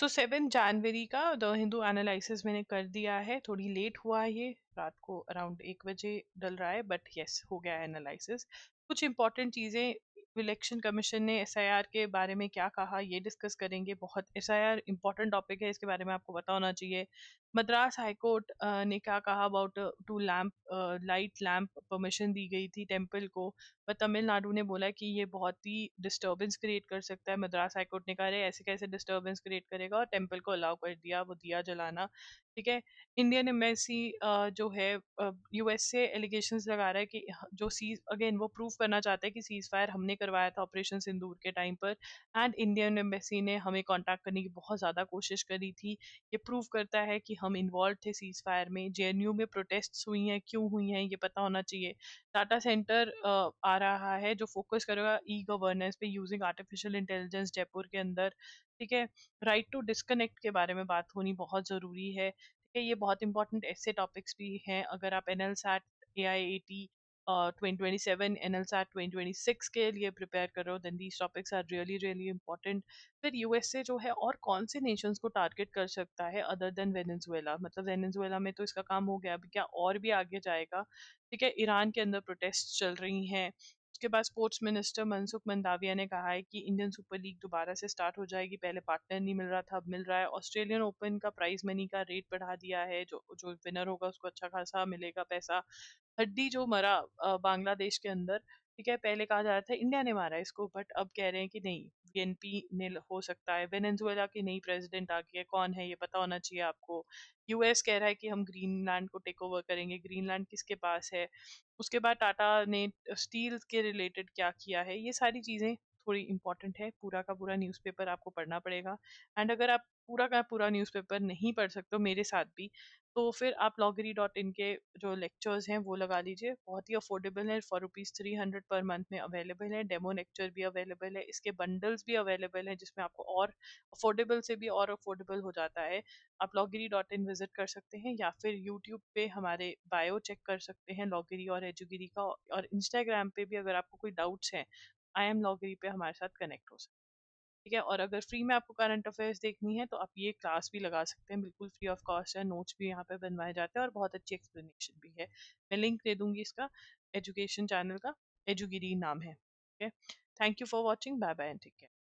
तो 7 जनवरी का the Hindu analysis मैंने कर दिया है। थोड़ी लेट हुआ है, ये रात को अराउंड 1 बजे डल रहा है, बट यस हो गया एनालिसिस। कुछ इंपॉर्टेंट चीज़ें, इलेक्शन कमीशन ने एसआईआर के बारे में क्या कहा ये डिस्कस करेंगे। बहुत एसआईआर इंपॉर्टेंट टॉपिक है, इसके बारे में आपको पता होना चाहिए। मद्रास हाई कोर्ट ने क्या कहा about two lamp light lamp permission दी गई थी टेम्पल को, पर तमिलनाडु ने बोला कि ये बहुत ही डिस्टरबेंस क्रिएट कर सकता है। मद्रास हाई कोर्ट ने कहा "अरे, ऐसे कैसे डिस्टरबेंस क्रिएट करेगा", और टेम्पल को अलाउ कर दिया वो दिया जलाना। ठीक है। इंडियन एम्बेसी जो है यूएस से एलिगेशंस लगा रहा है कि जो सीज अगेन वो प्रूव करना चाहते हैं कि सीज फायर हमने करवाया था ऑपरेशन सिंदूर के टाइम पर, एंड इंडियन एम्बेसी ने हमें कांटेक्ट करने की बहुत ज़्यादा कोशिश करी थी। ये प्रूव करता है कि हम इन्वॉल्व थे सीज फायर में। जेएनयू में प्रोटेस्ट हुई हैं, क्यों हुई हैं ये पता होना चाहिए। डाटा सेंटर आ रहा है जो फोकस करेगा ई गवर्नेंस पे यूजिंग आर्टिफिशियल इंटेलिजेंस जयपुर के अंदर। ठीक है। राइट टू डिस्कनेक्ट के बारे में बात होनी बहुत ज़रूरी है। ठीक है, ये बहुत इंपॉर्टेंट ऐसे टॉपिक्स भी हैं। अगर आप N L SAT A I A T 2027 N L SAT 2026 के लिए प्रिपेयर कर रहे हो, then these topics are really really important. फिर यूएसए जो है और कौन से नेशंस को टारगेट कर सकता है अदर देन वेनेजुएला, मतलब वेनेजुएला में तो इसका काम हो गया, अभी क्या और भी आगे जाएगा। ठीक है। ईरान के अंदर प्रोटेस्ट चल रही हैं। उसके बाद स्पोर्ट्स मिनिस्टर मनसुख मंडाविया ने कहा है कि इंडियन सुपर लीग दोबारा से स्टार्ट हो जाएगी। पहले पार्टनर नहीं मिल रहा था, अब मिल रहा है। ऑस्ट्रेलियन ओपन का प्राइज मनी का रेट बढ़ा दिया है, जो जो विनर होगा उसको अच्छा खासा मिलेगा पैसा। हड्डी जो मरा बांग्लादेश के अंदर, ठीक है, पहले कहा जा रहा था इंडिया ने मारा इसको, बट अब कह रहे हैं कि नहीं, बीएनपी ने हो सकता है। वेनेजुएला की नई प्रेसिडेंट आ गई है, कौन है ये पता होना चाहिए आपको। यूएस कह रहा है कि हम ग्रीनलैंड को टेक ओवर करेंगे। ग्रीनलैंड किसके पास है। उसके बाद टाटा ने स्टील के रिलेटेड क्या किया है, ये सारी चीज़ें थोड़ी इंपॉर्टेंट है। पूरा का पूरा न्यूज़पेपर आपको पढ़ना पड़ेगा। एंड अगर आप पूरा का पूरा न्यूज़पेपर नहीं पढ़ सकते हो, मेरे साथ भी, तो फिर आप लॉगरी डॉट इन के जो लेक्चर्स हैं वो लगा लीजिए। बहुत ही अफोर्डेबल है, फॉर ₹300 पर मंथ में अवेलेबल है। डेमो लेक्चर भी अवेलेबल है, इसके बंडल्स भी अवेलेबल हैं जिसमें आपको और अफोर्डेबल से भी और अफोर्डेबल हो जाता है। आप लॉगरी डॉट इन विजिट कर सकते हैं, या फिर यूट्यूब पे हमारे बायो चेक कर सकते हैं लॉगरी और एजुगिरी का। और इंस्टाग्राम पे भी अगर आपको कोई डाउट्स हैं, आई एम लॉगरी पे हमारे साथ कनेक्ट हो सकते हैं। ठीक है। और अगर फ्री में आपको करंट अफेयर्स देखनी है तो आप ये क्लास भी लगा सकते हैं, बिल्कुल फ्री ऑफ कॉस्ट है। नोट्स भी यहाँ पे बनवाए जाते हैं और बहुत अच्छी एक्सप्लेनेशन भी है। मैं लिंक दे दूंगी इसका, एजुकेशन चैनल का, एजुगिरी नाम है। ठीक है। Thank you for watching, bye bye and take care.